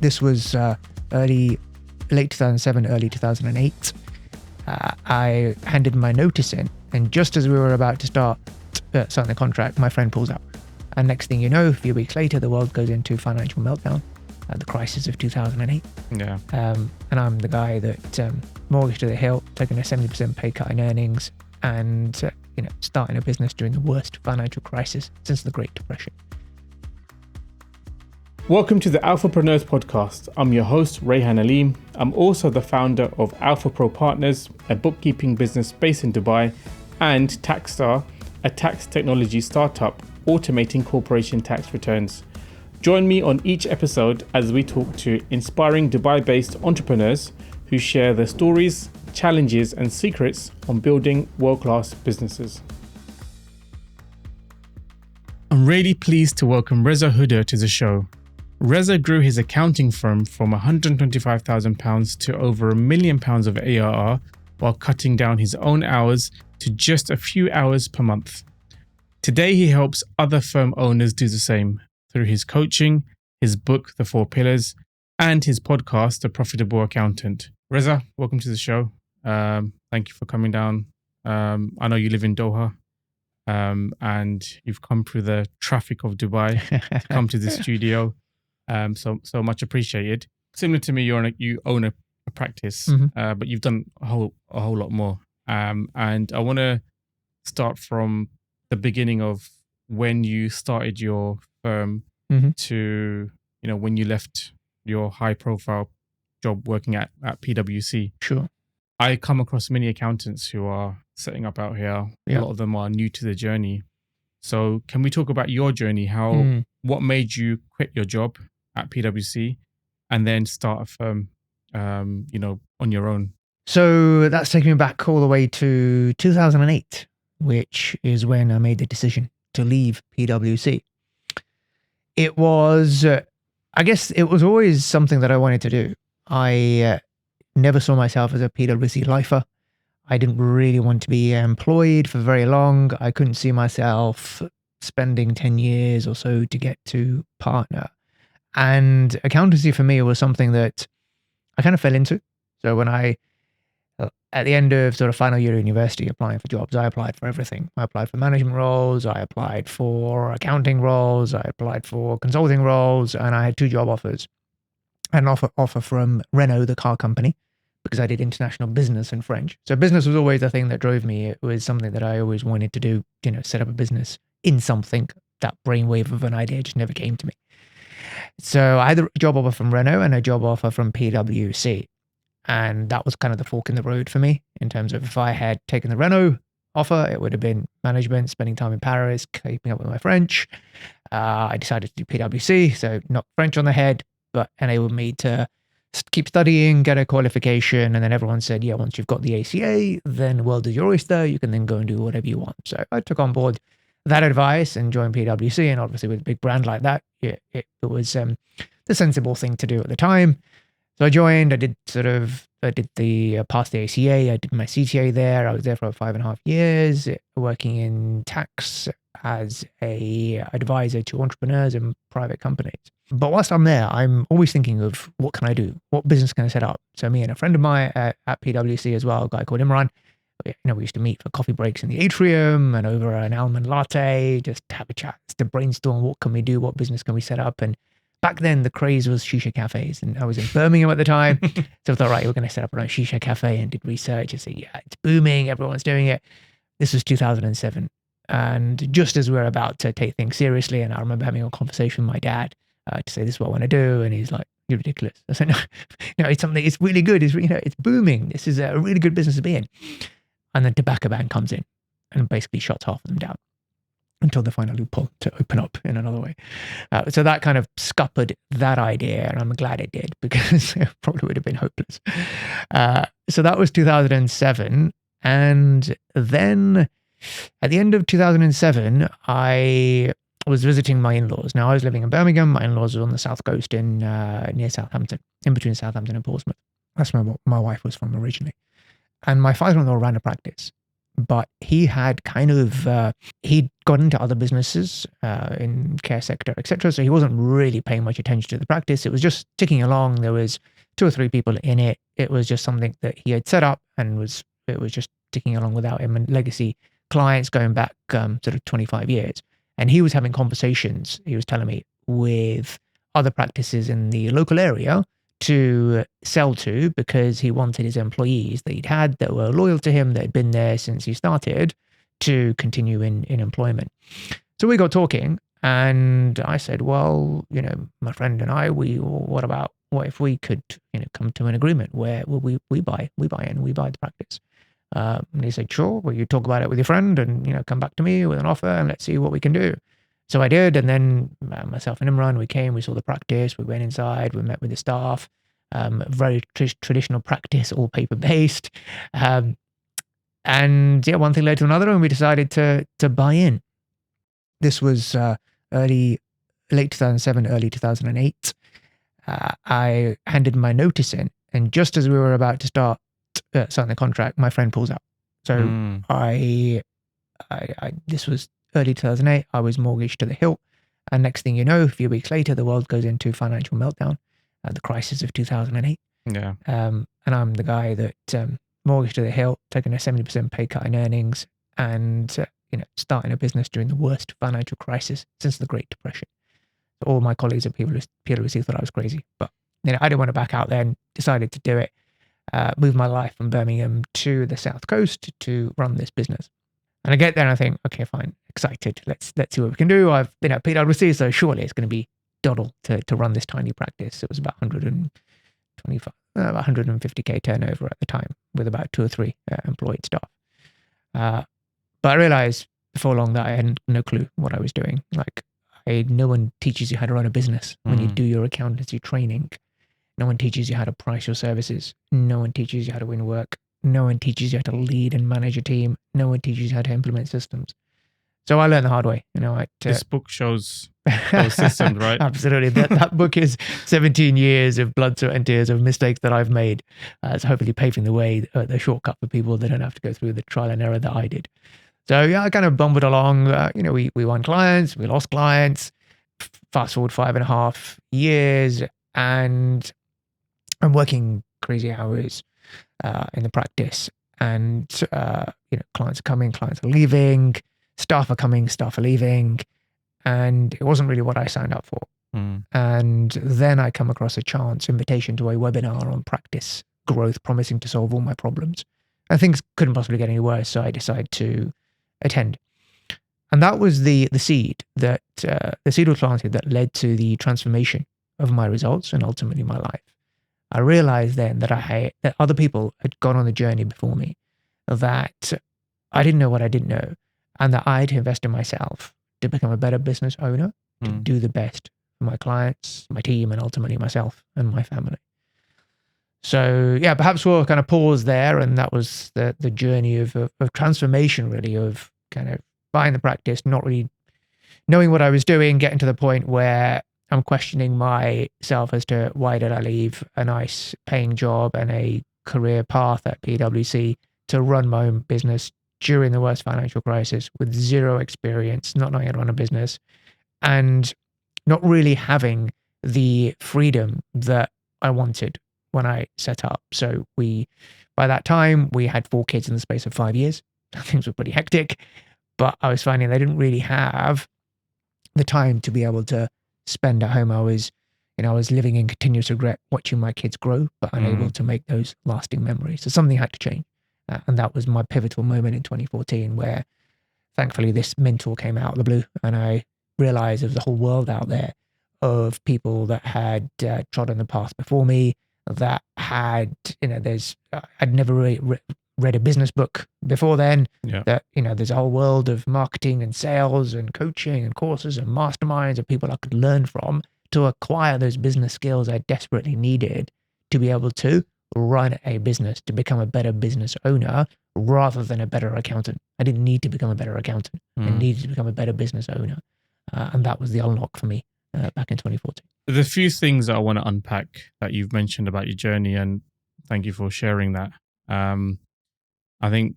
This was late 2007, early 2008. I handed my notice in, and just as we were about to start signing the contract, my friend pulls out. And next thing you know, a few weeks later, the world goes into financial meltdown, the crisis of 2008. Yeah. And I'm the guy that mortgage to the hilt, taking a 70% pay cut in earnings, and starting a business during the worst financial crisis since the Great Depression. Welcome to the Alphapreneurs podcast. I'm your host, Rayhan Aleem. I'm also the founder of AlphaPro Partners, a bookkeeping business based in Dubai, and Taxstar, a tax technology startup automating corporation tax returns. Join me on each episode as we talk to inspiring Dubai-based entrepreneurs who share their stories, challenges, and secrets on building world-class businesses. I'm really pleased to welcome Reza Hooda to the show. Reza grew his accounting firm from £125,000 to over £1 million of ARR while cutting down his own hours to just a few hours per month. Today, he helps other firm owners do the same through his coaching, his book, The Four Pillars, and his podcast, The Profitable Accountant. Reza, welcome to the show. Thank you for coming down. I know you live in Doha, and you've come through the traffic of Dubai to come to the studio. So much appreciated. Similar to me, you own a practice, but you've done a whole lot more. And I want to start from the beginning of when you started your firm to when you left your high profile job working at PwC. Sure. I come across many accountants who are setting up out here. Yeah. A lot of them are new to the journey. So can we talk about your journey? What made you quit your job at PwC and then start a firm, on your own? So that's taking me back all the way to 2008, which is when I made the decision to leave PwC. It was, I guess it was always something that I wanted to do. I never saw myself as a PwC lifer. I didn't really want to be employed for very long. I couldn't see myself spending 10 years or so to get to partner. And accountancy for me was something that I kind of fell into. So when at the end of sort of final year of university applying for jobs, I applied for everything. I applied for management roles, I applied for accounting roles, I applied for consulting roles, and I had 2 job offers. I had an offer from Renault, the car company, because I did international business and French. So business was always the thing that drove me. It was something that I always wanted to do, set up a business in something. That brainwave of an idea just never came to me. So I had a job offer from Renault and a job offer from PwC. And that was kind of the fork in the road for me in terms of if I had taken the Renault offer, it would have been management, spending time in Paris, keeping up with my French. I decided to do PwC, so not French on the head, but enabled me to keep studying, get a qualification. And then everyone said, yeah, once you've got the ACA, then the world is your oyster. You can then go and do whatever you want. So I took on board that advice and joined PwC. And obviously with a big brand like that, it was the sensible thing to do at the time. So I joined, passed the ACA, I did my CTA there. I was there for 5.5 years, working in tax as a advisor to entrepreneurs and private companies. But whilst I'm there, I'm always thinking of what can I do? What business can I set up? So me and a friend of mine at PwC as well, a guy called Imran, we used to meet for coffee breaks in the atrium and over an almond latte, just have a chat, just to brainstorm what can we do, what business can we set up. And back then, the craze was 𝗪𝗕 cafes, and I was in Birmingham at the time. So I thought, right, we're going to set up our own 𝗪𝗕 cafe, and did research and say, yeah, it's booming, everyone's doing it. This was 2007. And just as we were about to take things seriously, and I remember having a conversation with my dad to say, this is what I want to do. And he's like, you're ridiculous. I said, no, it's something, it's really good. It's booming. This is a really good business to be in. And then tobacco ban comes in and basically shuts half of them down until they find a loophole to open up in another way. So that kind of scuppered that idea, and I'm glad it did, because it probably would have been hopeless. So that was 2007. And then at the end of 2007, I was visiting my in-laws. Now, I was living in Birmingham. My in-laws were on the south coast near Southampton, in between Southampton and Portsmouth. That's where my wife was from originally. And my father-in-law ran a practice, but he had he'd got into other businesses in care sector, etc. So he wasn't really paying much attention to the practice. It was just ticking along. There was 2 or 3 people in it. It was just something that he had set up, and it was just ticking along without him, and legacy clients going back sort of 25 years. And he was having conversations, he was telling me, with other practices in the local area to sell to, because he wanted his employees that he'd had that were loyal to him, that had been there since he started, to continue in employment. So we got talking, and I said, well, my friend and I, what if we could, come to an agreement where we buy the practice. And he said, sure, well, you talk about it with your friend and, come back to me with an offer and let's see what we can do. So I did. And then myself and Imran, we saw the practice, we went inside, we met with the staff, very traditional practice, all paper-based. And yeah, one thing led to another, and we decided to buy in. This was late 2007, early 2008. I handed my notice in, and just as we were about to start signing the contract, my friend pulls out. So this was early 2008. I was mortgaged to the hilt, and next thing you know, a few weeks later, the world goes into financial meltdown, the crisis of 2008. Yeah. And I'm the guy that mortgaged to the hilt, taking a 70% pay cut in earnings, and starting a business during the worst financial crisis since the Great Depression. All my colleagues at PwC thought I was crazy, but I didn't want to back out then. Decided to do it. Moved my life from Birmingham to the South Coast to run this business. And I get there and I think, okay, fine, excited. Let's see what we can do. I've been at PwC, so surely it's going to be doddle to run this tiny practice. It was about 150K turnover at the time, with about 2 or 3 employed staff. But I realized before long that I had no clue what I was doing. No one teaches you how to run a business when you do your accountancy training. No one teaches you how to price your services. No one teaches you how to win work. No one teaches you how to lead and manage a team. No one teaches you how to implement systems. So I learned the hard way. This book shows those systems, right? Absolutely. That book is 17 years of blood, sweat, and tears of mistakes that I've made. It's hopefully paving the way, the shortcut for people that don't have to go through the trial and error that I did. So yeah, I kind of bumbled along. We won clients, we lost clients. Fast forward 5.5 years, and I'm working crazy hours in the practice, and clients are coming, clients are leaving, staff are coming, staff are leaving, and it wasn't really what I signed up for. And then I come across a chance invitation to a webinar on practice growth, promising to solve all my problems, and things couldn't possibly get any worse. So I decided to attend, and that was the seed that the seed was planted that led to the transformation of my results and ultimately my life. I realized then that that other people had gone on the journey before me, that I didn't know what I didn't know, and that I had to invest in myself to become a better business owner, to do the best for my clients, my team, and ultimately myself and my family. So yeah, perhaps we'll kind of pause there, and that was the journey of transformation, really, of kind of buying the practice, not really knowing what I was doing, getting to the point where I'm questioning myself as to why did I leave a nice paying job and a career path at PwC to run my own business during the worst financial crisis with zero experience, not knowing how to run a business, and not really having the freedom that I wanted when I set up. So by that time, we had 4 kids in the space of 5 years. Things were pretty hectic, but I was finding I didn't really have the time to be able to spend at home. I was living in continuous regret, watching my kids grow, but unable to make those lasting memories. So something had to change. And that was my pivotal moment in 2014, where thankfully this mentor came out of the blue, and I realized there was a whole world out there of people that had trodden the path before me, that had, I'd never really read a business book before then, that, there's a whole world of marketing and sales and coaching and courses and masterminds of people I could learn from to acquire those business skills I desperately needed to be able to run a business, to become a better business owner rather than a better accountant. I didn't need to become a better accountant. I needed to become a better business owner. And that was the unlock for me back in 2014. There's a few things that I want to unpack that you've mentioned about your journey, and thank you for sharing that. I think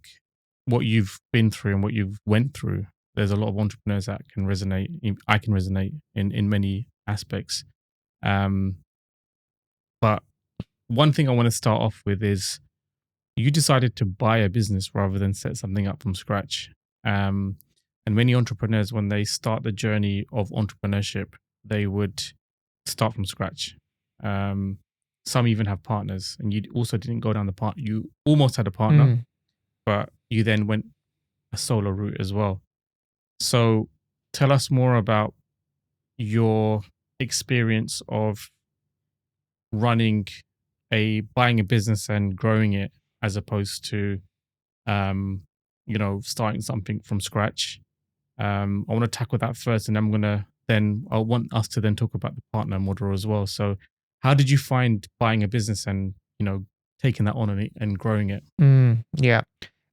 what you've been through and what you've went through there's a lot of entrepreneurs that can resonate. I can resonate in many aspects. But one thing I want to start off with is you decided to buy a business rather than set something up from scratch. And many entrepreneurs, when they start the journey of entrepreneurship, they would start from scratch. Some even have partners, and you also didn't go down the part. You almost had a partner, but you then went a solo route as well. So tell us more about your experience of buying a business and growing it, as opposed to, starting something from scratch. I want to tackle that first, and I want us to then talk about the partner model as well. So how did you find buying a business and, taking that on and growing it? Yeah.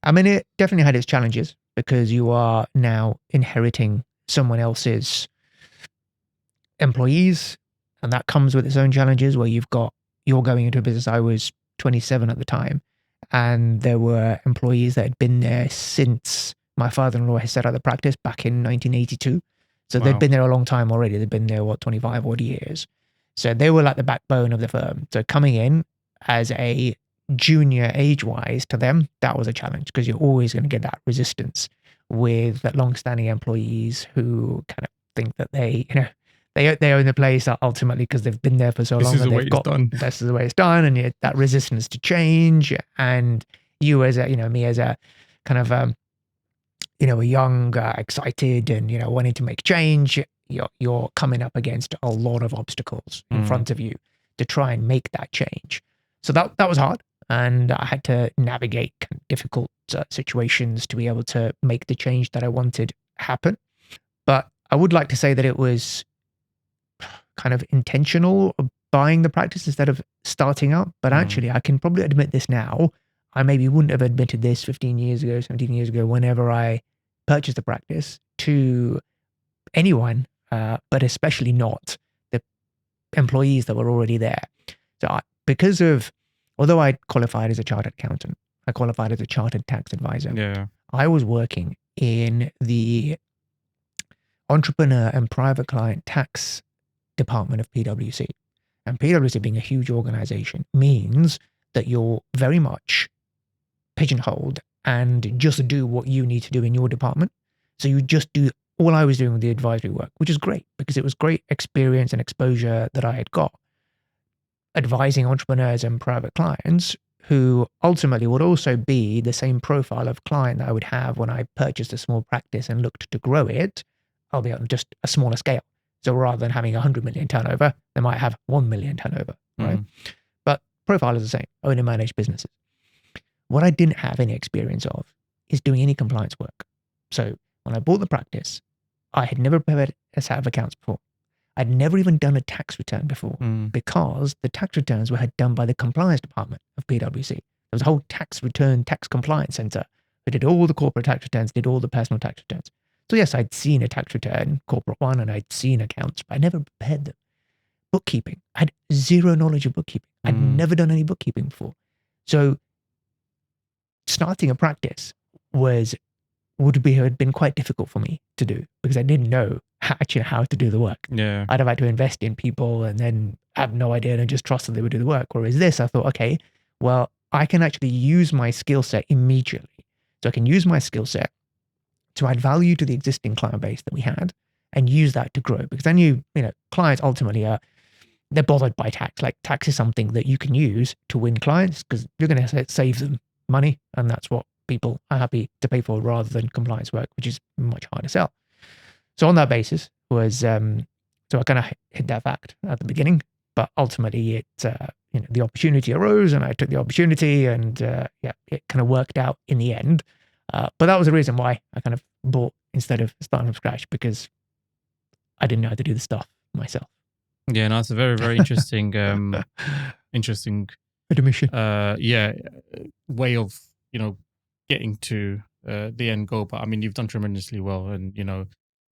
I mean, it definitely had its challenges because you are now inheriting someone else's employees, and that comes with its own challenges where you're going into a business. I was 27 at the time, and there were employees that had been there since my father-in-law had set up the practice back in 1982. So they'd been there a long time already. They'd been there, 25 odd years. So they were like the backbone of the firm. So coming in as a junior age-wise to them, that was a challenge because you're always going to get that resistance with that long-standing employees who kind of think that they own the place ultimately because they've been there for so long. This is the way it's done. This is the way it's done, and that resistance to change. And you as me as a kind of a young, excited, and wanting to make change. You're coming up against a lot of obstacles in front of you to try and make that change. So that was hard, and I had to navigate kind of difficult situations to be able to make the change that I wanted happen. But I would like to say that it was kind of intentional buying the practice instead of starting up. But actually, I can probably admit this now. I maybe wouldn't have admitted this 15 years ago, 17 years ago, whenever I purchased the practice to anyone, but especially not the employees that were already there. So although I qualified as a chartered accountant, I qualified as a chartered tax advisor. Yeah. I was working in the entrepreneur and private client tax department of PwC. And PwC, being a huge organization, means that you're very much pigeonholed and just do what you need to do in your department. So you just do all I was doing with the advisory work, which is great because it was great experience and exposure that I had got advising entrepreneurs and private clients who ultimately would also be the same profile of client that I would have when I purchased a small practice and looked to grow it, albeit on just a smaller scale. So rather than having 100 million turnover, they might have 1 million turnover, right? But profile is the same, owner managed businesses. What I didn't have any experience of is doing any compliance work. So when I bought the practice, I had never prepared a set of accounts before. I'd never even done a tax return before because the tax returns were done by the compliance department of PwC. There was a whole tax compliance center who did all the corporate tax returns, did all the personal tax returns. So yes, I'd seen a tax return, corporate one, and I'd seen accounts, but I never prepared them. Bookkeeping. I had zero knowledge of bookkeeping. I'd never done any bookkeeping before. So starting a practice would have been quite difficult for me to do because I didn't know actually how to do the work. Yeah. I'd have had to invest in people and then have no idea and just trust that they would do the work. Whereas this, I thought, okay, well, I can actually use my skill set immediately. So I can use my skill set to add value to the existing client base that we had and use that to grow. Because I knew, clients ultimately they're bothered by tax. Like tax is something that you can use to win clients because you're going to save them money. And that's what people are happy to pay for rather than compliance work, which is much harder to sell. So on that basis was, so I kind of hit that fact at the beginning, but ultimately the opportunity arose and I took the opportunity and it kind of worked out in the end. But that was the reason why I kind of bought instead of starting from scratch because I didn't know how to do the stuff myself. Yeah, no, it's a very, very interesting, admission. Way of, getting to the end goal. But I mean, you've done tremendously well and,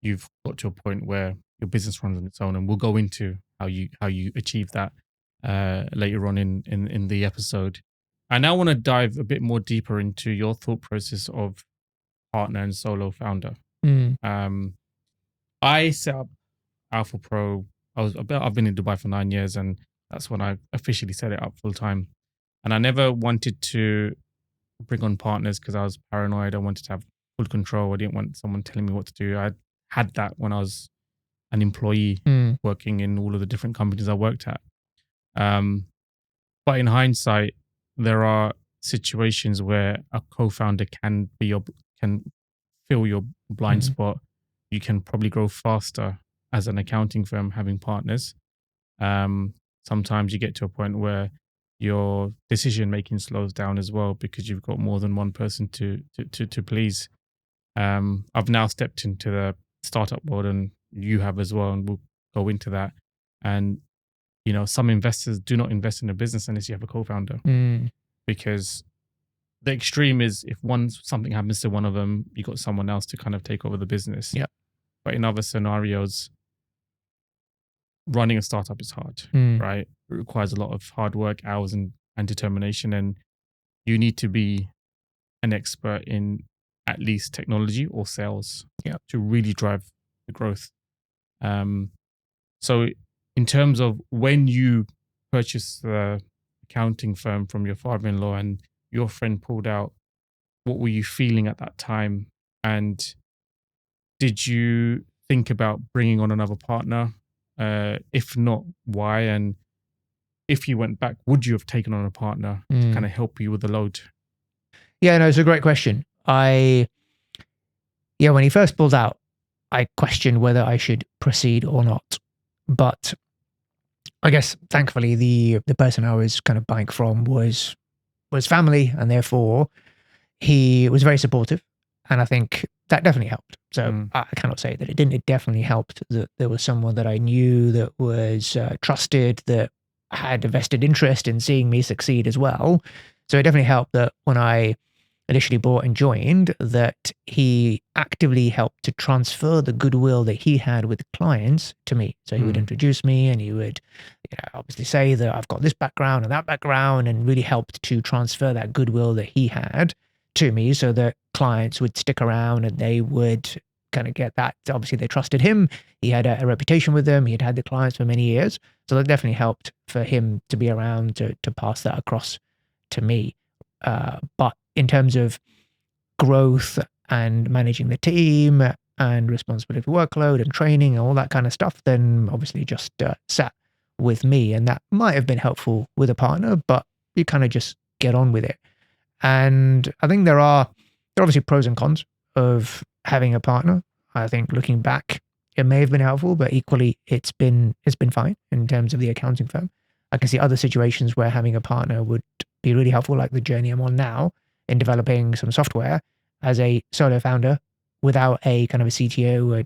you've got to a point where your business runs on its own, and we'll go into how you achieve that later on in the episode. I now want to dive a bit more deeper into your thought process of partner and solo founder. I set up Alphapro. I've been in Dubai for 9 years, and that's when I officially set it up full time. And I never wanted to bring on partners because I was paranoid. I wanted to have full control. I didn't want someone telling me what to do. I had that when I was an employee working in all of the different companies I worked at. But in hindsight, there are situations where a co-founder can fill your blind spot. You can probably grow faster as an accounting firm having partners. Sometimes you get to a point where your decision making slows down as well because you've got more than one person to please. I've now stepped into the startup world, and you have as well, and we'll go into that. And some investors do not invest in a business unless you have a co-founder, because the extreme is if something happens to one of them, you got someone else to kind of take over the business. Yeah. But in other scenarios, running a startup is hard, right? It requires a lot of hard work, hours, and determination, and you need to be an expert in at least technology or sales to really drive the growth. So in terms of when you purchased the accounting firm from your father-in-law and your friend pulled out, what were you feeling at that time? And did you think about bringing on another partner? If not, why? And if you went back, would you have taken on a partner to kind of help you with the load? Yeah, no, it's a great question. When he first pulled out, I questioned whether I should proceed or not. But I guess thankfully the person I was kind of buying from was family, and therefore he was very supportive. And I think that definitely helped. So I cannot say that it didn't. It definitely helped that there was someone that I knew that was trusted, that had a vested interest in seeing me succeed as well. So it definitely helped that when I initially bought and joined, that he actively helped to transfer the goodwill that he had with clients to me. So he would introduce me, and he would obviously say that I've got this background and that background, and really helped to transfer that goodwill that he had to me so that clients would stick around and they would kind of get that. Obviously, they trusted him. He had a reputation with them. He had the clients for many years. So that definitely helped for him to be around to pass that across to me. But in terms of growth and managing the team and responsibility for workload and training and all that kind of stuff, then obviously just sat with me. And that might have been helpful with a partner, but you kind of just get on with it. And I think there are obviously pros and cons of having a partner. I think looking back, it may have been helpful, but equally it's been fine in terms of the accounting firm. I can see other situations where having a partner would be really helpful, like the journey I'm on now in developing some software as a solo founder without a kind of a CTO or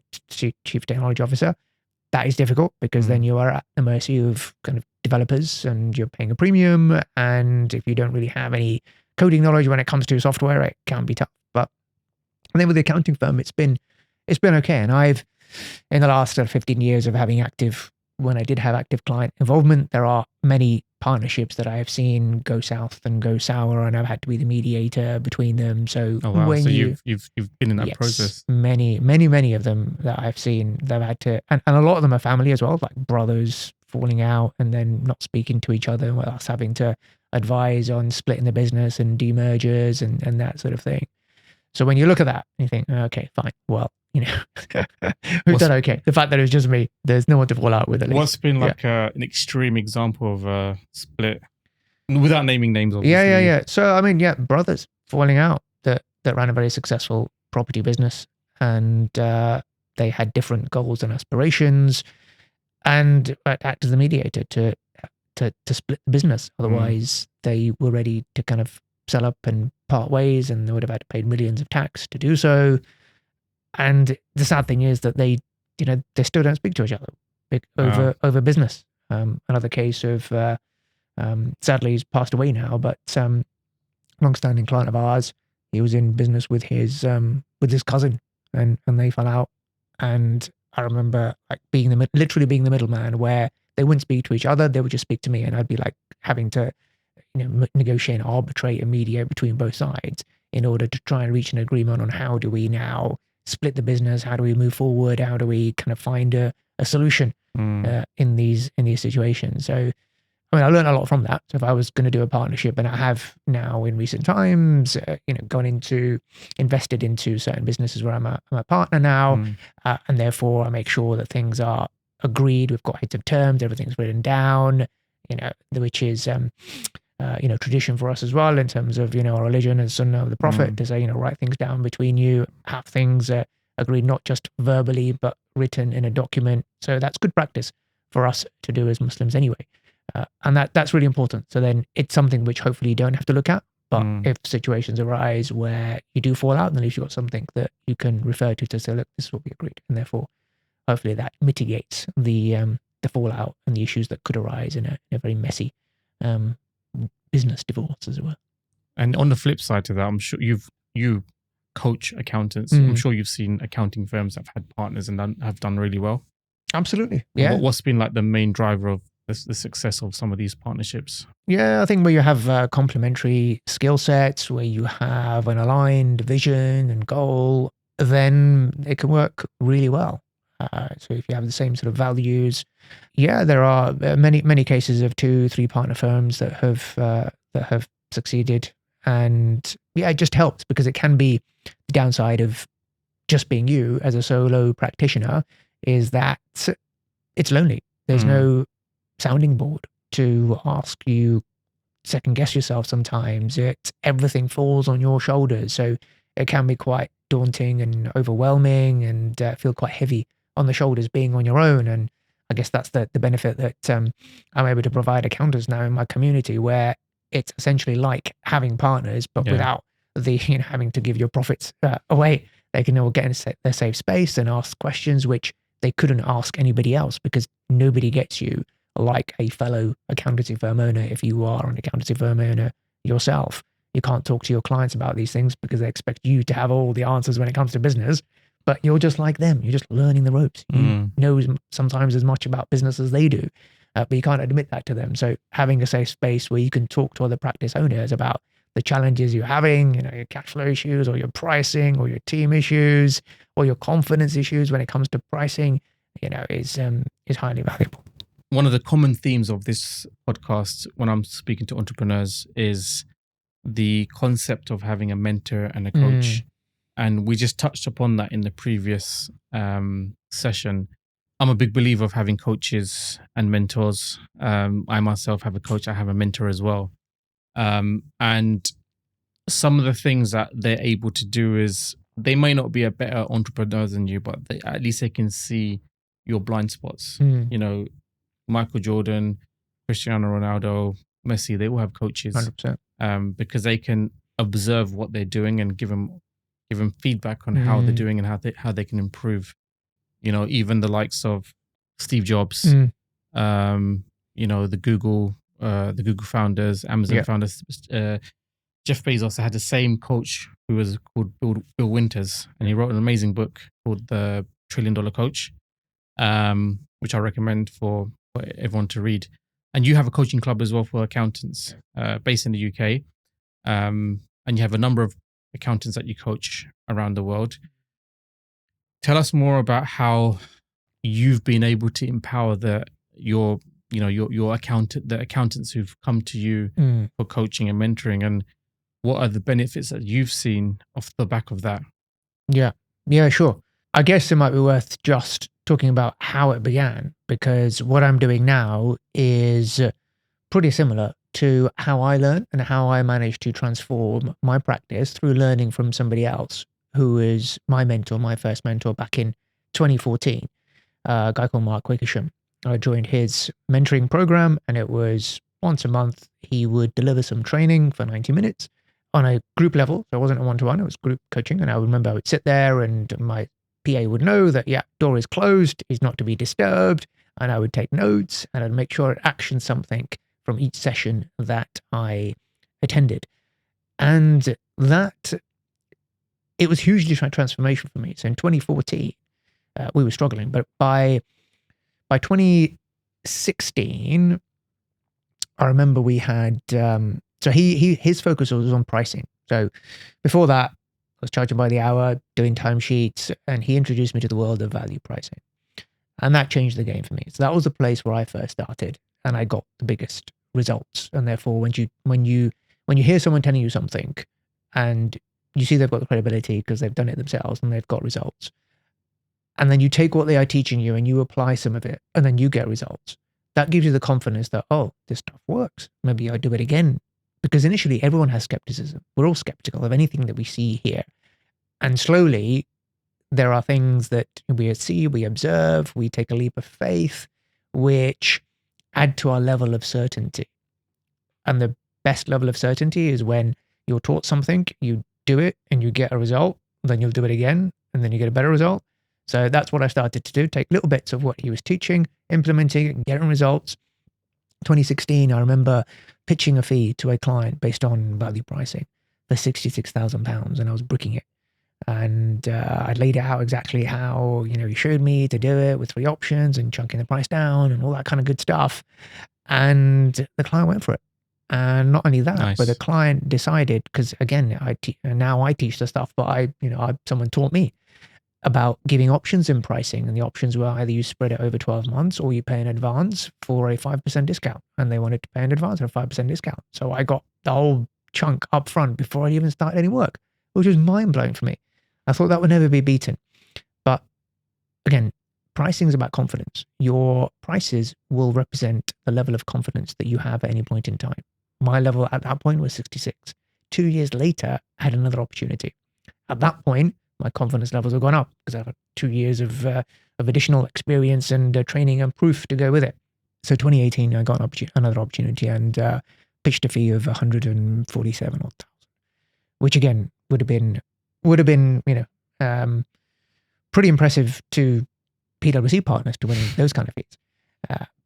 chief technology officer. That is difficult because then you are at the mercy of kind of developers and you're paying a premium. And if you don't really have any coding knowledge when it comes to software, it can be tough. But and then with the accounting firm, it's been okay. And I've, in the last 15 years of having when I did have active client involvement, there are many partnerships that I have seen go south and go sour, and I've had to be the mediator between them. So when you've been in that process. Many of them that I've seen, they've had to, and a lot of them are family as well, like brothers falling out and then not speaking to each other, and us having to advise on splitting the business and demergers and that sort of thing. So when you look at that, you think, okay, fine. Well, we've done okay. The fact that it was just me, there's no one to fall out with at least. What's been like an extreme example of a split? Without naming names, obviously. Yeah. So, I mean, brothers falling out that ran a very successful property business, and they had different goals and aspirations, and act as the mediator to split the business. Otherwise, they were ready to kind of sell up and part ways, and they would have had to pay millions of tax to do so. And the sad thing is that they still don't speak to each other over business. Another case of, sadly, he's passed away now, but long-standing client of ours. He was in business with his cousin, and they fell out. And I remember like literally being the middleman, where they wouldn't speak to each other. They would just speak to me, and I'd be like having to negotiate and arbitrate and mediate between both sides in order to try and reach an agreement on how do we now split the business? How do we move forward? How do we kind of find a solution in these situations? So, I mean, I learned a lot from that. So if I was going to do a partnership, and I have now in recent times, invested into certain businesses where I'm a partner now, and therefore I make sure that things are agreed. We've got heads of terms, everything's written down, which is tradition for us as well in terms of our religion and Sunnah of the Prophet to say write things down between you, have things agreed not just verbally but written in a document. So that's good practice for us to do as Muslims anyway. And that's really important. So then it's something which hopefully you don't have to look at. But if situations arise where you do fall out, then at least you've got something that you can refer to say, look, this is what we agreed. And therefore, hopefully that mitigates the fallout and the issues that could arise in a very messy business divorce, as it were. And on the flip side to that, I'm sure you coach accountants. I'm sure you've seen accounting firms that have had partners and have done really well. Absolutely. Yeah. What's been like the main driver of the success of some of these partnerships? Yeah, I think where you have complementary skill sets, where you have an aligned vision and goal, then it can work really well. So if you have the same sort of values, there are many cases of 2-3 partner firms that have succeeded, and it just helps because it can be the downside of just being you as a solo practitioner is that it's lonely. There's no sounding board to ask you, second guess yourself sometimes. Everything falls on your shoulders. So it can be quite daunting and overwhelming and feel quite heavy on the shoulders being on your own. And I guess that's the benefit that I'm able to provide accountants now in my community, where it's essentially like having partners, but without the having to give your profits away. They can all get in their safe space and ask questions which they couldn't ask anybody else, because nobody gets you like a fellow accountancy firm owner. If you are an accountancy firm owner yourself, you can't talk to your clients about these things because they expect you to have all the answers when it comes to business, but you're just like them. You're just learning the ropes. You know sometimes as much about business as they do, but you can't admit that to them. So having a safe space where you can talk to other practice owners about the challenges you're having, your cash flow issues or your pricing or your team issues or your confidence issues when it comes to pricing, is highly valuable. One of the common themes of this podcast when I'm speaking to entrepreneurs is the concept of having a mentor and a coach. And we just touched upon that in the previous session. I'm a big believer of having coaches and mentors. I myself have a coach. I have a mentor as well. And some of the things that they're able to do is they may not be a better entrepreneur than you, but at least they can see your blind spots. Michael Jordan, Cristiano Ronaldo, Messi, they all have coaches 100%. Because they can observe what they're doing and give them feedback on how they're doing and how they can improve. Even the likes of Steve Jobs, the Google founders, Amazon founders, Jeff Bezos had the same coach who was called Bill Winters, and he wrote an amazing book called The $1 Trillion Coach, which I recommend for everyone to read. And you have a coaching club as well for accountants based in the UK. And you have a number of accountants that you coach around the world. Tell us more about how you've been able to empower the accountants who've come to you for coaching and mentoring, and what are the benefits that you've seen off the back of that? Yeah, sure. I guess it might be worth just talking about how it began, because what I'm doing now is pretty similar to how I learned and how I managed to transform my practice through learning from somebody else who is my mentor, my first mentor back in 2014, a guy called 𝗪𝗵𝘁. I joined his mentoring program, and it was once a month. He would deliver some training for 90 minutes on a group level. So it wasn't a one-to-one, it was group coaching. And I remember I would sit there and my PA would know that, door is closed, is not to be disturbed. And I would take notes and I'd make sure it actioned something from each session that I attended. And that, it was hugely transformational for me. So in 2014, we were struggling, but by 2016, I remember we had, so his focus was on pricing. So before that, was charging by the hour, doing timesheets, and he introduced me to the world of value pricing. And that changed the game for me. So that was the place where I first started, and I got the biggest results. And therefore, when you hear someone telling you something and you see they've got the credibility because they've done it themselves and they've got results, and then you take what they are teaching you and you apply some of it, and then you get results, that gives you the confidence that, oh, this stuff works. Maybe I do it again. Because initially, everyone has skepticism. We're all skeptical of anything that we see here. And slowly, there are things that we see, we observe, we take a leap of faith, which add to our level of certainty. And the best level of certainty is when you're taught something, you do it, and you get a result, then you'll do it again, and then you get a better result. So that's what I started to do, take little bits of what he was teaching, implementing it, and getting results. 2016, I remember pitching a fee to a client based on value pricing for £66,000, and I was bricking it. And I laid it out exactly how, he showed me to do it with 3 options and chunking the price down and all that kind of good stuff. And the client went for it. And not only that, Nice. but the client decided, because again, now I teach the stuff, but someone taught me about giving options in pricing, and the options were either you spread it over 12 months or you pay in advance for a 5% discount, and they wanted to pay in advance for a 5% discount. So I got the whole chunk up front before I even started any work, which was mind-blowing for me. I thought that would never be beaten. But again, pricing is about confidence. Your prices will represent the level of confidence that you have at any point in time. My level at that point was 66. 2 years later, I had another opportunity. At that point, my confidence levels have gone up because I've had 2 years of additional experience and training and proof to go with it. So 2018, I got another opportunity and pitched a fee of 147,000, which again would have been pretty impressive to PwC partners to winning those kind of fees.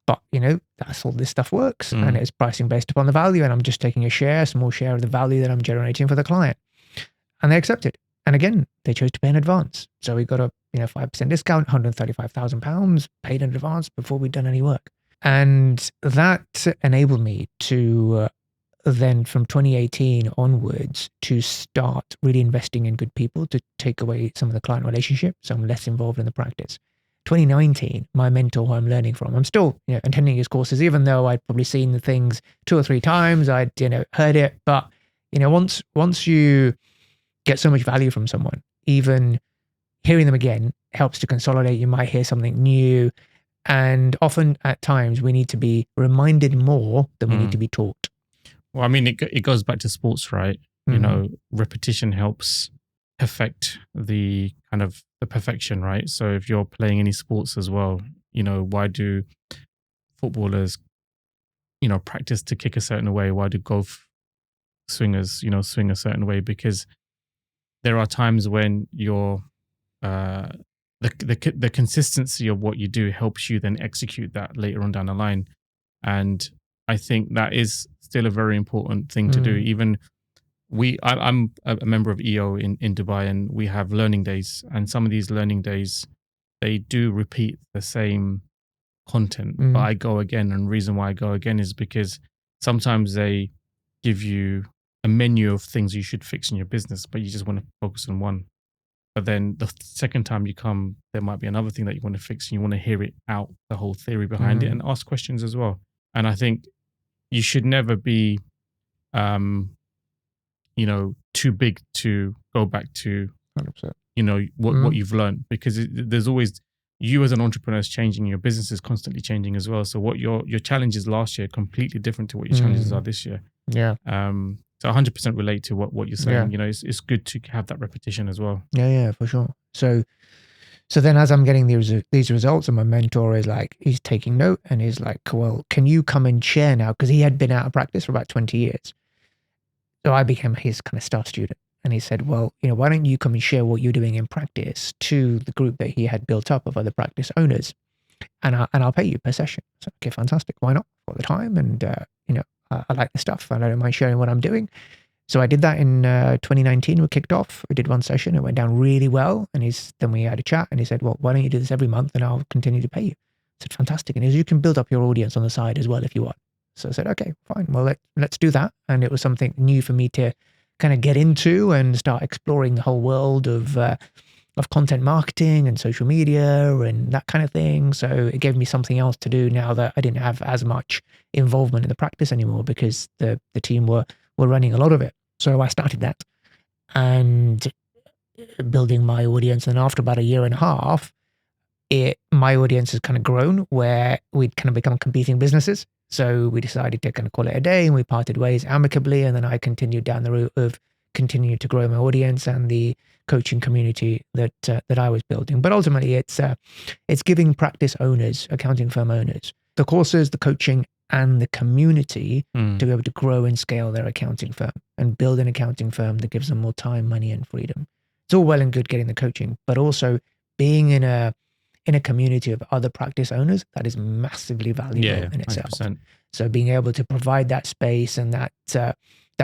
But that's all this stuff works, and it's pricing based upon the value, and I'm just taking a small share of the value that I'm generating for the client, and they accepted. And again, they chose to pay in advance. So we got a 5% discount, £135,000 paid in advance before we'd done any work. And that enabled me to then from 2018 onwards to start really investing in good people to take away some of the client relationship. So I'm less involved in the practice. 2019, my mentor who I'm learning from, I'm still attending his courses, even though I'd probably seen the things 2 or 3 times, I'd heard it. But once you get so much value from someone, even hearing them again helps to consolidate. You might hear something new, and often at times we need to be reminded more than we need to be taught. Well, I mean, it goes back to sports, right? Repetition helps perfect the kind of the perfection, right? So if you're playing any sports as well, why do footballers, practice to kick a certain way? Why do golf swingers, swing a certain way? Because there are times when your the consistency of what you do helps you then execute that later on down the line. And I think that is still a very important thing to do. Even I'm a member of EO in Dubai, and we have learning days, and some of these learning days, they do repeat the same content, but I go again. And the reason why I go again is because sometimes they give you a menu of things you should fix in your business, but you just want to focus on one. But then the second time you come, there might be another thing that you want to fix, and you want to hear it out, the whole theory behind it, and ask questions as well. And I think you should never be, too big to go back to, 100%. What you've learned, because there's always, you as an entrepreneur is changing, your business is constantly changing as well. So what your challenges last year are completely different to what your challenges are this year. Yeah. So 100% relate to what you're saying. It's good to have that repetition as well. Yeah, for sure. So then as I'm getting these results, and my mentor is like, he's taking note, and he's like, well, can you come and share now? Because he had been out of practice for about 20 years. So I became his kind of staff student. And he said, well, why don't you come and share what you're doing in practice to the group that he had built up of other practice owners, and I'll pay you per session. So, okay, fantastic. Why not? For the time. And, I like the stuff, and I don't mind sharing what I'm doing. So I did that in 2019. We kicked off. We did one session. It went down really well. And then we had a chat, and he said, well, why don't you do this every month, and I'll continue to pay you. I said, fantastic. And he said, you can build up your audience on the side as well if you want. So I said, okay, fine. Well, let's do that. And it was something new for me to kind of get into and start exploring the whole world of content marketing and social media and that kind of thing. So it gave me something else to do now that I didn't have as much involvement in the practice anymore, because the team were running a lot of it. So I started that and building my audience. And after about a year and a half, my audience has kind of grown where we'd kind of become competing businesses. So we decided to kind of call it a day, and we parted ways amicably. And then I continued down the route of continuing to grow my audience and the coaching community that I was building. But ultimately, it's giving practice owners, accounting firm owners, the courses, the coaching, and the community to be able to grow and scale their accounting firm and build an accounting firm that gives them more time, money, and freedom. It's all well and good getting the coaching, but also being in a community of other practice owners, that is massively valuable in itself. 100%. So being able to provide that space and that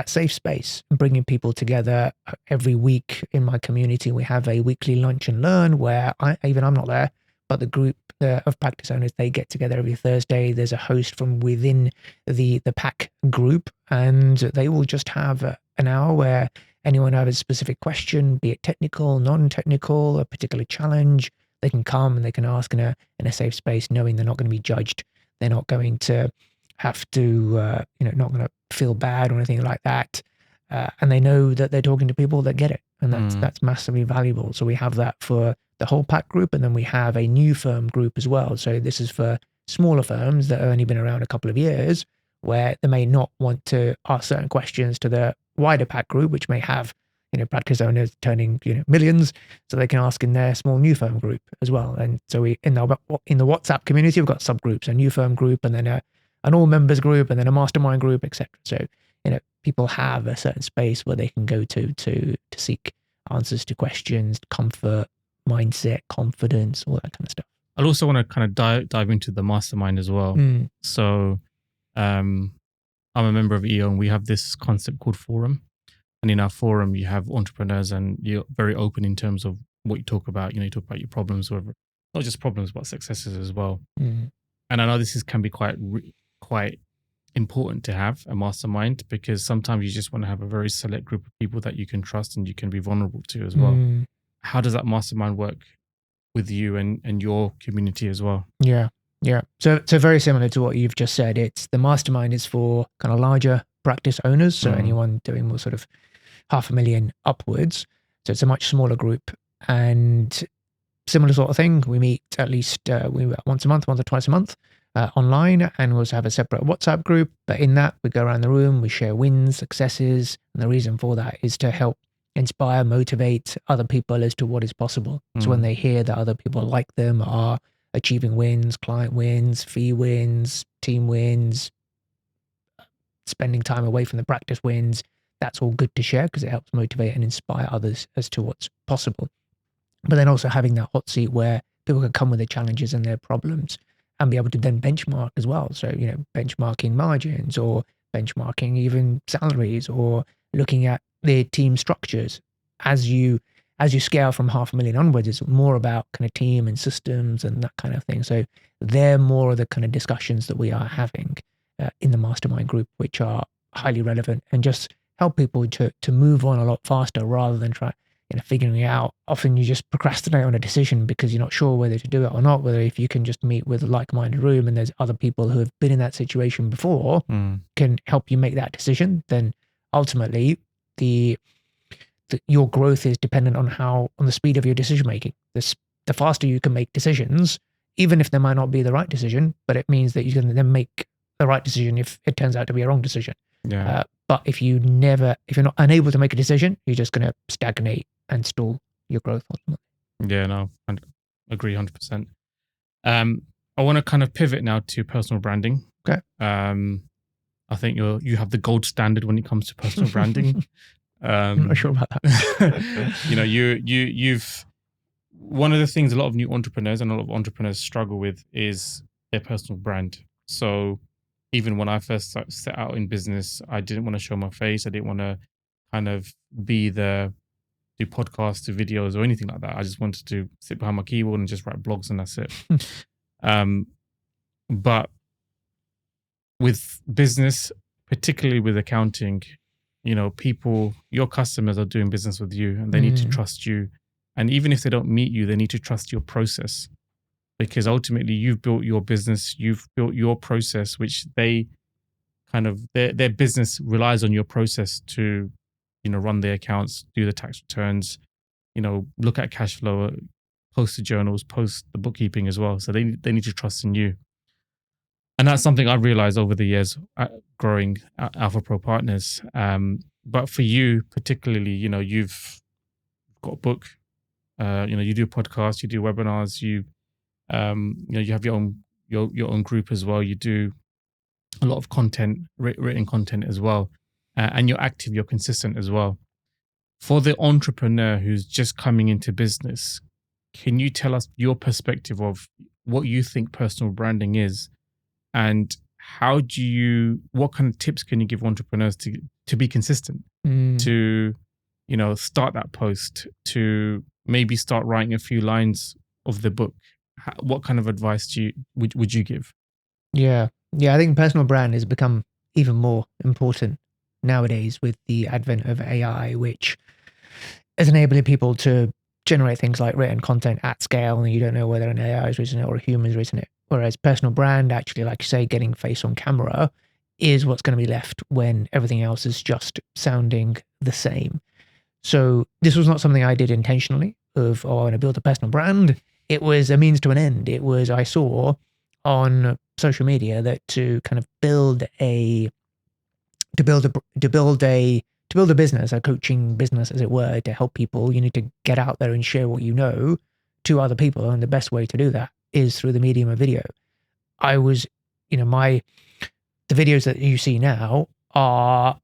safe space, bringing people together every week in my community. We have a weekly lunch and learn where I'm not there, but the group of practice owners, they get together every Thursday. There's a host from within the PAC group, and they will just have an hour where anyone has a specific question, be it technical, non-technical, a particular challenge, they can come and they can ask in a safe space, knowing they're not going to be judged. They're not going to have to, not going to feel bad or anything like that. And they know that they're talking to people that get it. And that's massively valuable. So we have that for the whole PAC group. And then we have a new firm group as well. So this is for smaller firms that have only been around a couple of years, where they may not want to ask certain questions to the wider PAC group, which may have practice owners turning millions, so they can ask in their small new firm group as well. And so we in the WhatsApp community, we've got subgroups, a new firm group, and then an all members group, and then a mastermind group, etc. So people have a certain space where they can go to seek answers to questions, comfort, mindset, confidence, all that kind of stuff. I'll also want to kind of dive into the mastermind as well. So I'm a member of EO, and we have this concept called Forum. And in our forum, you have entrepreneurs, and you're very open in terms of what you talk about. You talk about your problems, or not just problems, but successes as well. And I know this can be quite important to have a mastermind, because sometimes you just want to have a very select group of people that you can trust and you can be vulnerable to as well. How does that mastermind work with you and your community as well? Yeah. So very similar to what you've just said. It's the mastermind is for kind of larger practice owners. So anyone doing more sort of $500,000 upwards. So it's a much smaller group, and similar sort of thing. We meet at least once a month, once or twice a month online, and we also have a separate WhatsApp group. But in that, we go around the room, we share wins, successes. And the reason for that is to help inspire, motivate other people as to what is possible. So when they hear that other people like them are achieving wins, client wins, fee wins, team wins, spending time away from the practice wins, that's all good to share, because it helps motivate and inspire others as to what's possible. But then also having that hot seat where people can come with their challenges and their problems and be able to then benchmark as well. So, benchmarking margins, or benchmarking even salaries, or looking at their team structures. As you scale from $500,000 onwards, it's more about kind of team and systems and that kind of thing. So they're more of the kind of discussions that we are having in the mastermind group, which are highly relevant and just help people to move on a lot faster, rather than try figuring out. Often you just procrastinate on a decision because you're not sure whether to do it or not. Whether if you can just meet with a like-minded room and there's other people who have been in that situation before can help you make that decision, then ultimately your growth is dependent on the speed of your decision making. The faster you can make decisions, even if they might not be the right decision, but it means that you can then make the right decision if it turns out to be a wrong decision. But if you're not unable to make a decision, you're just going to stagnate and stall your growth ultimately. Yeah, no, I agree 100%. I want to kind of pivot now to personal branding. Okay. I think you have the gold standard when it comes to personal branding. I'm not sure about that. You've one of the things a lot of new entrepreneurs and a lot of entrepreneurs struggle with is their personal brand. So even when I first set out in business, I didn't want to show my face. I didn't want to kind of do podcasts, do videos or anything like that. I just wanted to sit behind my keyboard and just write blogs, and that's it. But with business, particularly with accounting, people, your customers are doing business with you and they need to trust you. And even if they don't meet you, they need to trust your process, because ultimately you've built your business, you've built your process, which they kind of, their business relies on your process to, run their accounts, do the tax returns, look at cash flow, post the journals, post the bookkeeping as well. So they need to trust in you. And that's something I've realized over the years growing Alpha Pro Partners. But for you particularly, you've got a book, you do podcasts, you do webinars, you have your own group as well. You do a lot of content, written content as well. And you're active, you're consistent as well. For the entrepreneur who's just coming into business, can you tell us your perspective of what you think personal branding is? And what kind of tips can you give entrepreneurs to be consistent, to, start that post, to maybe start writing a few lines of the book? What kind of advice would you give? Yeah. I think personal brand has become even more important nowadays with the advent of AI, which is enabling people to generate things like written content at scale, and you don't know whether an AI has written it or a human's written it. Whereas personal brand, actually, like you say, getting face on camera is what's going to be left when everything else is just sounding the same. So this was not something I did intentionally I want to build a personal brand. It was a means to an end. I saw on social media that to kind of build a business, a coaching business, as it were, to help people, you need to get out there and share what you know to other people. And the best way to do that is through the medium of video. The videos that you see now are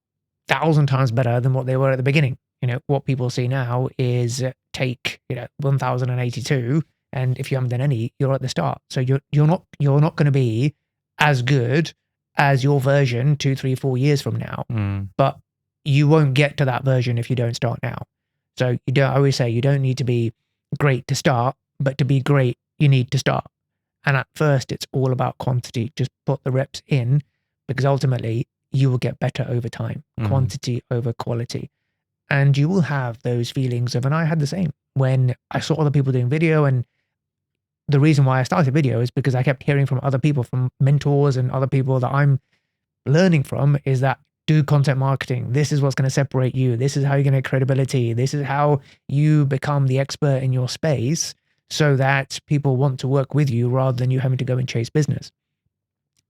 1,000 times better than what they were at the beginning. What people see now is take, 1082, and if you haven't done any, you're at the start. So you're not going to be as good as your version 2, 3, 4 years from now. But you won't get to that version if you don't start now. So I always say you don't need to be great to start, but to be great, you need to start. And at first, it's all about quantity. Just put the reps in, because ultimately you will get better over time. Quantity over quality. And you will have those feelings of, and I had the same when I saw other people doing video. And the reason why I started video is because I kept hearing from other people, from mentors and other people that I'm learning from, is that do content marketing. This is what's going to separate you. This is how you're going to get credibility. This is how you become the expert in your space, so that people want to work with you rather than you having to go and chase business.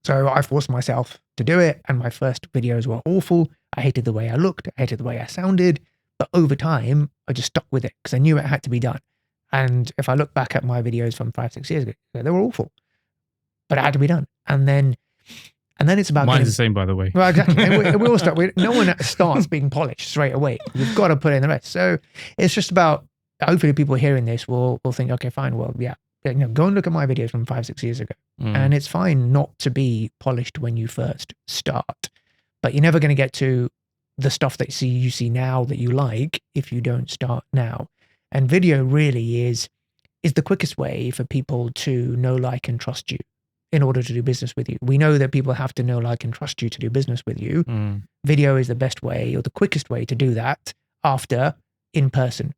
So I forced myself to do it, and my first videos were awful. I hated the way I looked. I hated the way I sounded. But over time, I just stuck with it because I knew it had to be done. And if I look back at my videos from 5, 6 years ago, they were awful, but it had to be done. And then it's about mine's the same, by the way. Well, exactly. We all start. No one starts being polished straight away. You've got to put in the rest. So it's just about, hopefully people hearing this will think, okay, fine. Well, yeah, go and look at my videos from 5, 6 years ago. And it's fine not to be polished when you first start, but you're never going to get to the stuff that you see now that you like if you don't start now. And video really is the quickest way for people to know, like, and trust you in order to do business with you. We know that people have to know, like, and trust you to do business with you. Video is the best way, or the quickest way to do that after in person.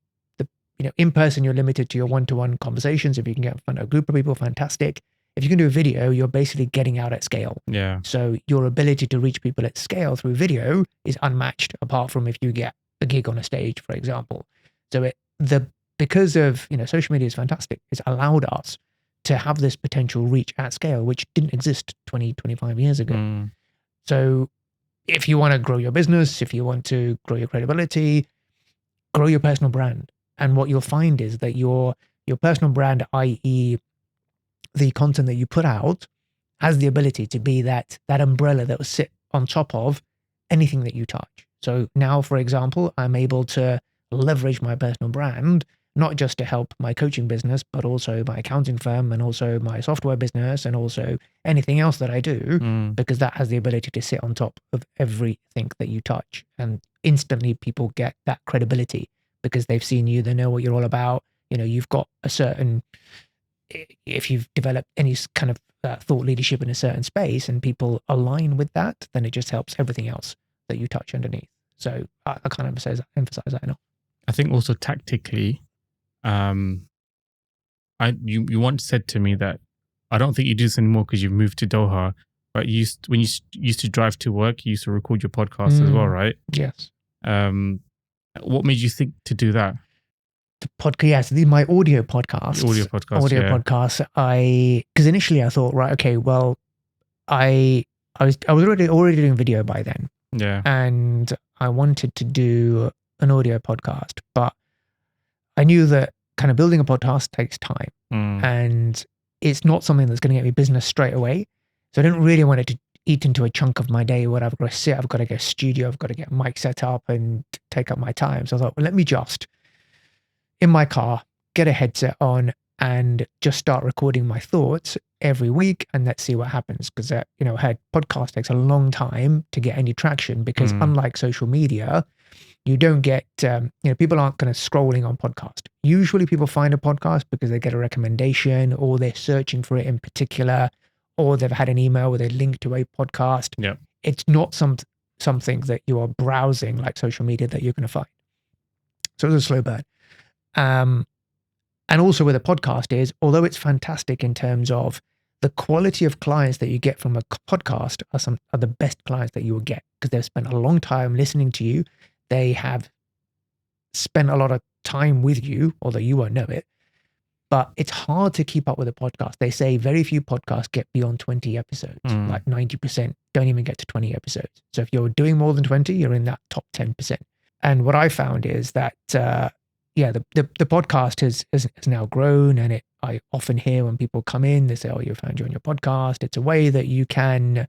In person, you're limited to your one-to-one conversations. If you can get in front of a group of people, fantastic. If you can do a video, you're basically getting out at scale. Yeah. So your ability to reach people at scale through video is unmatched, apart from if you get a gig on a stage, for example. So because of, social media is fantastic. It's allowed us to have this potential reach at scale, which didn't exist 20, 25 years ago. So if you want to grow your business, if you want to grow your credibility, grow your personal brand. And what you'll find is that your personal brand, i.e. the content that you put out, has the ability to be that umbrella that will sit on top of anything that you touch. So now, for example, I'm able to leverage my personal brand, not just to help my coaching business, but also my accounting firm, and also my software business, and also anything else that I do, because that has the ability to sit on top of everything that you touch. And instantly people get that credibility because they've seen you, they know what you're all about. You've got a certain, if you've developed any kind of thought leadership in a certain space and people align with that, then it just helps everything else that you touch underneath. So I can't emphasize that enough. I think also tactically, you once said to me that I don't think you do this anymore because you've moved to Doha, but when you used to drive to work, you used to record your podcast as well, right? Yes. What made you think to do that? The podcast, yes, my audio podcasts. Podcasts. Because initially I thought, right, okay, well, I was already doing video by then. Yeah. And I wanted to do an audio podcast, but I knew that kind of building a podcast takes time, and it's not something that's going to get me business straight away. So I didn't really want it to eat into a chunk of my day where I've got to sit, I've got to get a studio, I've got to get a mic set up and take up my time. So I thought, well, let me just, in my car, get a headset on and just start recording my thoughts every week, and let's see what happens. Because podcast takes a long time to get any traction, because unlike social media, you don't get people aren't kind of scrolling on podcast. Usually people find a podcast because they get a recommendation, or they're searching for it in particular, or they've had an email with a link to a podcast. Yeah, it's not something that you are browsing like social media that you're going to find. So it's a slow burn. And also with a podcast is, although it's fantastic in terms of the quality of clients that you get from a podcast are the best clients that you will get, because they've spent a long time listening to you. They have spent a lot of time with you, although you won't know it. But it's hard to keep up with a podcast. They say very few podcasts get beyond 20 episodes. Like 90% don't even get to 20 episodes. So if you're doing more than 20, you're in that top 10%. And what I found is that, the podcast has now grown, and I often hear when people come in, they say, oh, you found you on your podcast. It's a way that you can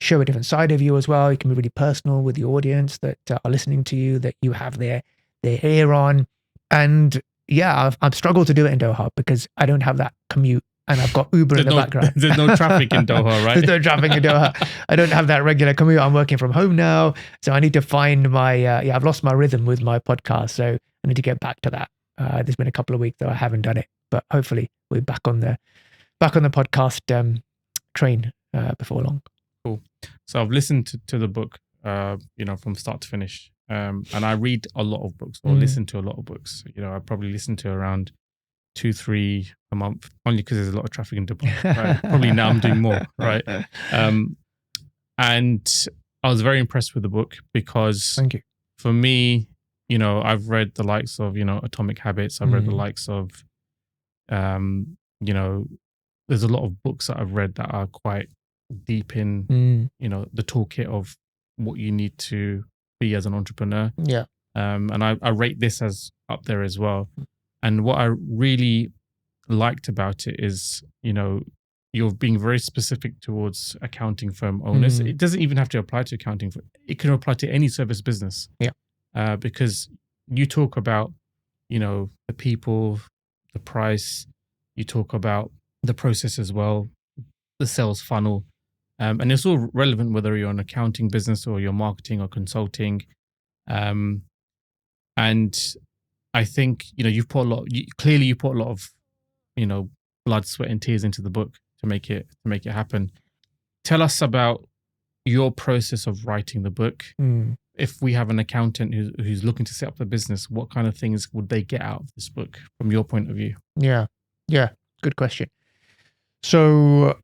show a different side of you as well. You can be really personal with the audience that are listening to you, that you have their ear on. And yeah, I've struggled to do it in Doha because I don't have that commute, and I've got Uber in the background. There's no traffic in Doha, right? There's no traffic in Doha. I don't have that regular commute. I'm working from home now. So I need to find my, I've lost my rhythm with my podcast. So I need to get back to that. There's been a couple of weeks that I haven't done it, but hopefully we're back on the podcast train before long. Cool. So I've listened to the book, from start to finish. And I read a lot of books, or listen to a lot of books. I probably listen to around 2-3 a month, only because there's a lot of traffic in Dubai. Right? Probably now I'm doing more, right? And I was very impressed with the book because, thank you. For me, I've read the likes of, Atomic Habits. I've read the likes of, there's a lot of books that I've read that are quite deep in, the toolkit of what you need to be as an entrepreneur. Yeah. And I rate this as up there as well. And what I really liked about it is, you're being very specific towards accounting firm owners. It doesn't even have to apply to accounting firm. It can apply to any service business. Yeah. Because you talk about, the people, the price, you talk about the process as well, the sales funnel. And it's all relevant whether you're an accounting business or you're marketing or consulting. And I think, you put a lot of, blood, sweat and tears into the book to make it happen. Tell us about your process of writing the book. If we have an accountant who's looking to set up a business, what kind of things would they get out of this book from your point of view? Yeah. Good question. So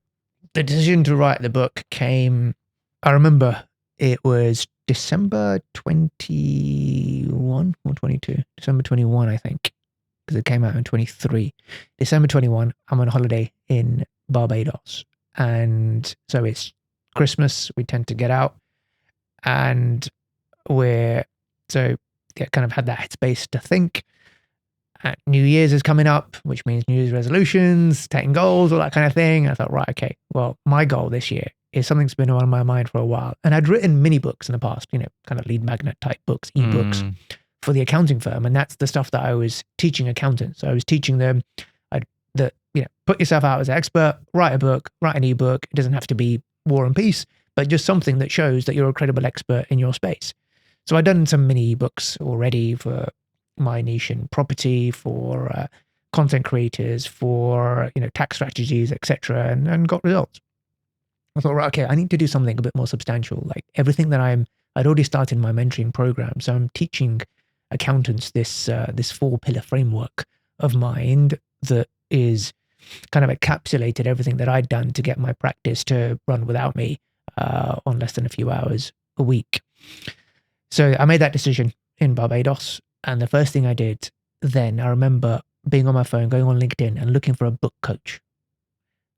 the decision to write the book came, I remember it was December 21 or 22, December 21, I think, because it came out in 23. December 21, I'm on holiday in Barbados. And so it's Christmas, we tend to get out, and kind of had that headspace to think. New Year's is coming up, which means New Year's resolutions, setting goals, all that kind of thing. I thought, right, okay, well, my goal this year is something that's been on my mind for a while. And I'd written mini books in the past, kind of lead magnet type books, ebooks for the accounting firm. And that's the stuff that I was teaching accountants. So I was teaching them put yourself out as an expert, write a book, write an ebook. It doesn't have to be War and Peace, but just something that shows that you're a credible expert in your space. So I'd done some mini ebooks already for my niche in property, for content creators, for tax strategies, etc., and got results. I thought, right, okay, I need to do something a bit more substantial. Like everything that I'm I'd already started my mentoring program. So I'm teaching accountants this 4-pillar framework of mine that is kind of encapsulated everything that I'd done to get my practice to run without me on less than a few hours a week. So I made that decision in Barbados. And the first thing I did then, I remember being on my phone, going on LinkedIn and looking for a book coach.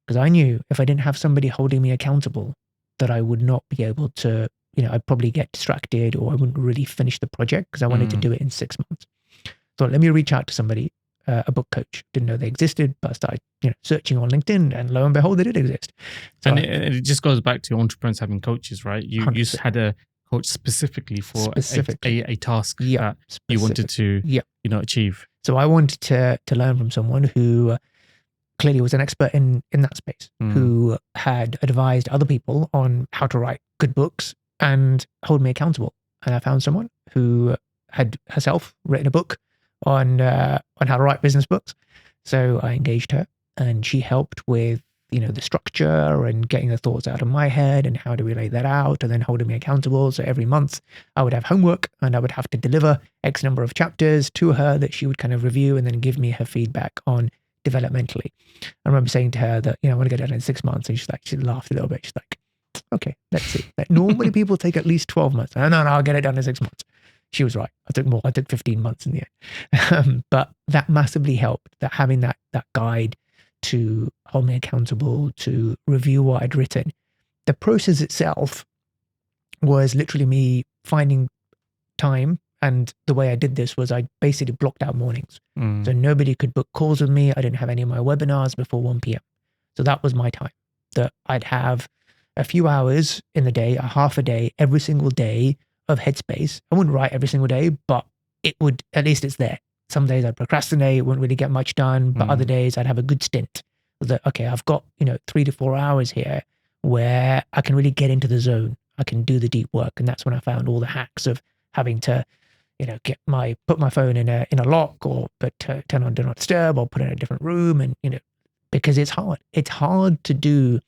Because I knew if I didn't have somebody holding me accountable, that I would not be able to, I'd probably get distracted or I wouldn't really finish the project because I wanted to do it in 6 months. So let me reach out to somebody, a book coach. Didn't know they existed, but I started, searching on LinkedIn, and lo and behold, they did exist. So and it just goes back to entrepreneurs having coaches, right? You had a coach specifically for a task that you wanted to, achieve. So I wanted to learn from someone who clearly was an expert in that space, who had advised other people on how to write good books and hold me accountable. And I found someone who had herself written a book on how to write business books. So I engaged her, and she helped with the structure and getting the thoughts out of my head and how to relay that out, and then holding me accountable. So every month I would have homework and I would have to deliver X number of chapters to her that she would kind of review and then give me her feedback on developmentally. I remember saying to her that, I want to get done in 6 months. And she laughed a little bit. She's like, okay, let's see. Like, normally people take at least 12 months. No, I'll get it done in 6 months. She was right. I took more. I took 15 months in the end. But that massively helped, that having that guide to hold me accountable, to review what I'd written. The process itself was literally me finding time. And the way I did this was I basically blocked out mornings. So nobody could book calls with me. I didn't have any of my webinars before 1 p.m. So that was my time, that I'd have a few hours in the day, a half a day, every single day of headspace. I wouldn't write every single day, but it would, at least it's there. Some days I'd procrastinate, wouldn't really get much done, but other days I'd have a good stint. That, okay, I've got, 3 to 4 hours here where I can really get into the zone. I can do the deep work. And that's when I found all the hacks of having to, put my phone in a lock, or turn on do not disturb, or put it in a different room. And, because it's hard. It's hard to do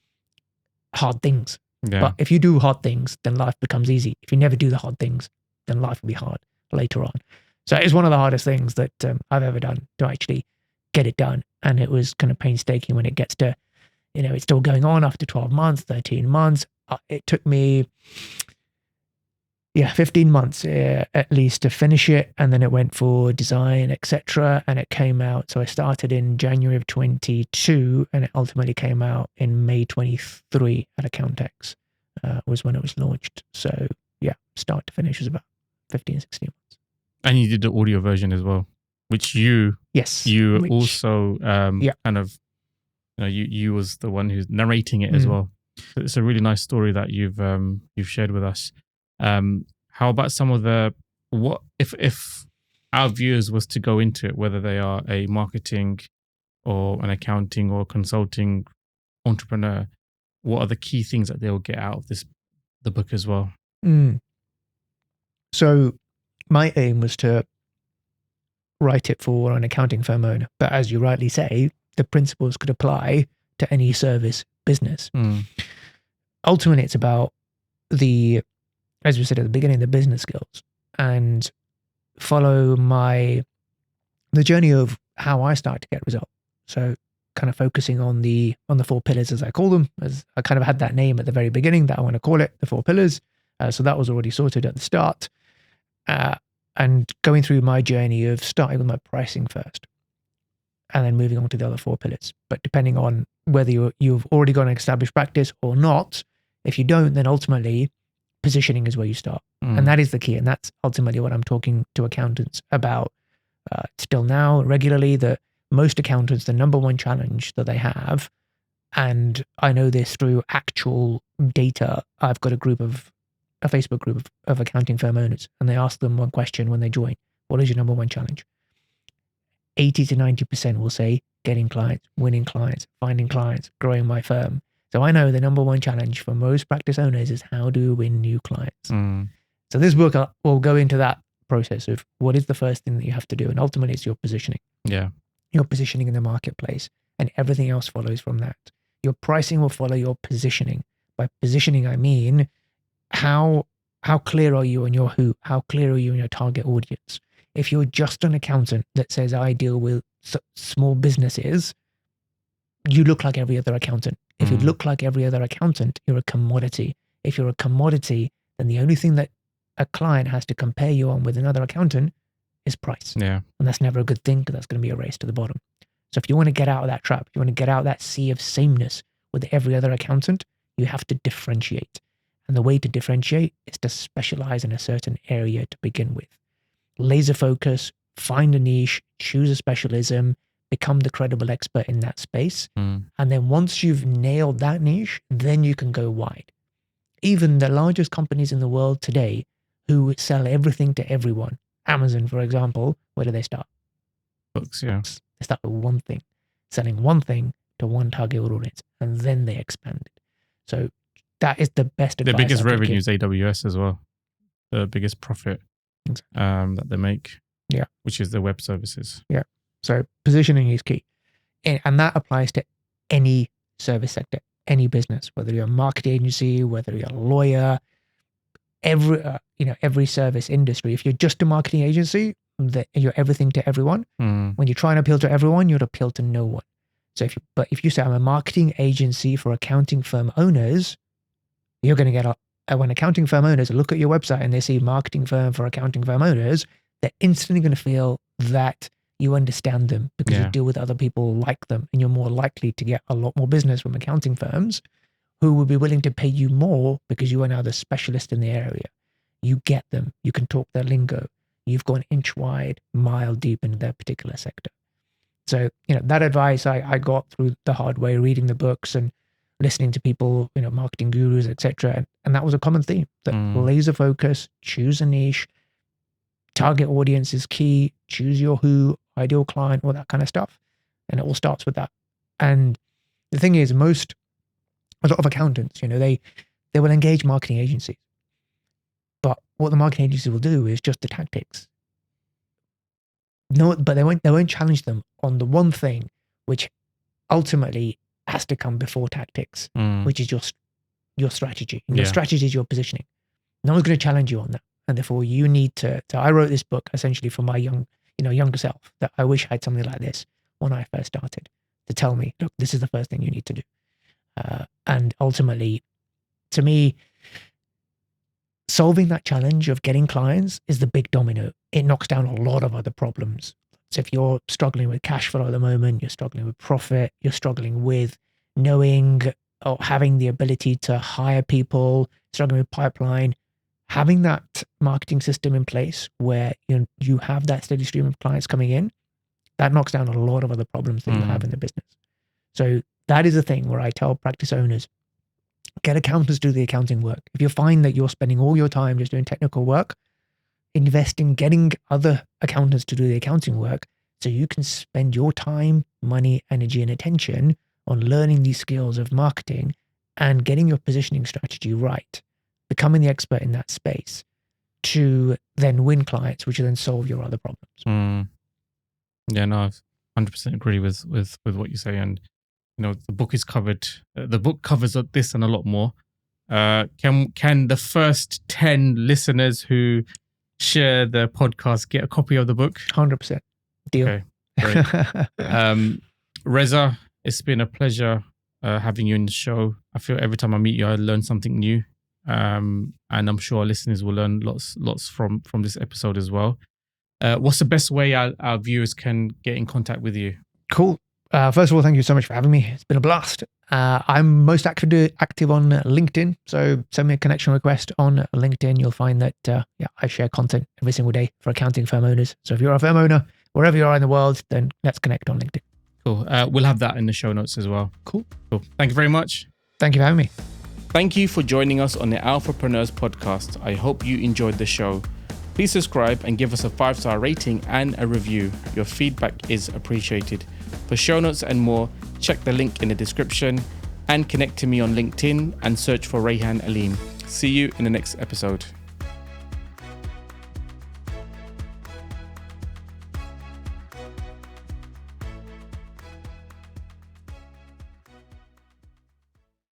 hard things. Yeah. But if you do hard things, then life becomes easy. If you never do the hard things, then life will be hard later on. So it's one of the hardest things that I've ever done, to actually get it done. And it was kind of painstaking when it gets to, it's still going on after 12 months, 13 months. It took me, 15 months at least to finish it. And then it went for design, etc. And it came out. So I started in January of 22, and it ultimately came out in May 23 at Accountex, was when it was launched. So start to finish was about 15, 16 months. And you did the audio version as well, which you also kind of, you was the one who's narrating it as well. It's a really nice story that you've shared with us. How about some of what if our viewers was to go into it, whether they are a marketing or an accounting or consulting entrepreneur, what are the key things that they'll get out of the book as well? So my aim was to write it for an accounting firm owner. But as you rightly say, the principles could apply to any service business. Ultimately, it's about as we said at the beginning, the business skills, and follow the journey of how I start to get results. So kind of focusing on the 4 pillars, as I call them, as I kind of had that name at the very beginning that I want to call it, the 4 pillars. So that was already sorted at the start. And going through my journey of starting with my pricing first, and then moving on to the other 4 pillars. But depending on whether you've already got an established practice or not, if you don't, then ultimately positioning is where you start. And that is the key. And that's ultimately what I'm talking to accountants about still now regularly, that most accountants, the number one challenge that they have, and I know this through actual data, I've got a Facebook group of accounting firm owners, and they ask them one question when they join: what is your number one challenge? 80 to 90% will say getting clients, winning clients, finding clients, growing my firm. So I know the number one challenge for most practice owners is how to win new clients. So this book will go into that process of what is the first thing that you have to do. And ultimately it's your positioning. Yeah. Your positioning in the marketplace, and everything else follows from that. Your pricing will follow your positioning. By positioning, I mean, how How clear are you on your who? How clear are you on your target audience? If you're just an accountant that says, I deal with small businesses, you look like every other accountant. If you look like every other accountant, you're a commodity. If you're a commodity, then the only thing that a client has to compare you on with another accountant is price. Yeah. And that's never a good thing, because that's going to be a race to the bottom. So if you want to get out of that trap, you want to get out of that sea of sameness with every other accountant, you have to differentiate. And the way to differentiate is to specialize in a certain area to begin with. Laser focus, find a niche, choose a specialism, become the credible expert in that space. And then once you've nailed that niche, then you can go wide. Even the largest companies in the world today who sell everything to everyone, Amazon, for example, where do they start? Books, yeah. They start with one thing, selling one thing to one target audience, and then they expand it. So that is the best advice. The biggest I can revenue give. is AWS as well. The biggest profit that they make. Yeah. Which is the web services. Yeah. So positioning is key. And that applies to any service sector, any business, whether you're a marketing agency, whether you're a lawyer, every service industry. If you're just a marketing agency, that you're everything to everyone. When you try and appeal to everyone, you'll appeal to no one. So if you say I'm a marketing agency for accounting firm owners, you're going to get when accounting firm owners look at your website and they see marketing firm for accounting firm owners, they're instantly going to feel that you understand them because you deal with other people like them, and you're more likely to get a lot more business from accounting firms who will be willing to pay you more because you are now the specialist in the area. You get them. You can talk their lingo. You've gone inch wide, mile deep into their particular sector. So, that advice I got through the hard way, reading the books and listening to people, marketing gurus, etc. And that was a common theme, that laser focus, choose a niche, target audience is key, choose your who, ideal client, all that kind of stuff. And it all starts with that. And the thing is, a lot of accountants, they will engage marketing agencies. But what the marketing agencies will do is just the tactics. No, but they won't challenge them on the one thing which ultimately has to come before tactics, which is your strategy. And your strategy is your positioning. No one's going to challenge you on that. And therefore you need to, so I wrote this book essentially for my younger self, that I wish I had something like this when I first started, to tell me, look, this is the first thing you need to do. And ultimately, to me, solving that challenge of getting clients is the big domino. It knocks down a lot of other problems. So if you're struggling with cash flow at the moment, you're struggling with profit, you're struggling with knowing or having the ability to hire people, struggling with pipeline, having that marketing system in place where you have that steady stream of clients coming in, that knocks down a lot of other problems that you have in the business. So that is the thing where I tell practice owners, get accountants to do the accounting work. If you find that you're spending all your time just doing technical work, invest in getting other accountants to do the accounting work so you can spend your time, money, energy, and attention on learning these skills of marketing and getting your positioning strategy right, becoming the expert in that space to then win clients, which will then solve your other problems. Yeah, no, I 100% agree with what you say. And, the book is covered. The book covers this and a lot more. Can the first 10 listeners who share the podcast get a copy of the book? 100%. Deal. Okay, great. Reza, it's been a pleasure having you in the show. I feel every time I meet you, I learn something new. And I'm sure our listeners will learn lots from this episode as well. What's the best way our viewers can get in contact with you? Cool. First of all, thank you so much for having me. It's been a blast. I'm most active on LinkedIn, so send me a connection request on LinkedIn. You'll find that I share content every single day for accounting firm owners. So if you're a firm owner, wherever you are in the world, then let's connect on LinkedIn. Cool. We'll have that in the show notes as well. Cool. Thank you very much. Thank you for having me. Thank you for joining us on the Alphapreneurs podcast. I hope you enjoyed the show. Please subscribe and give us a 5-star rating and a review. Your feedback is appreciated. For show notes and more, check the link in the description and connect to me on LinkedIn and search for Rayhan Aleem. See you in the next episode.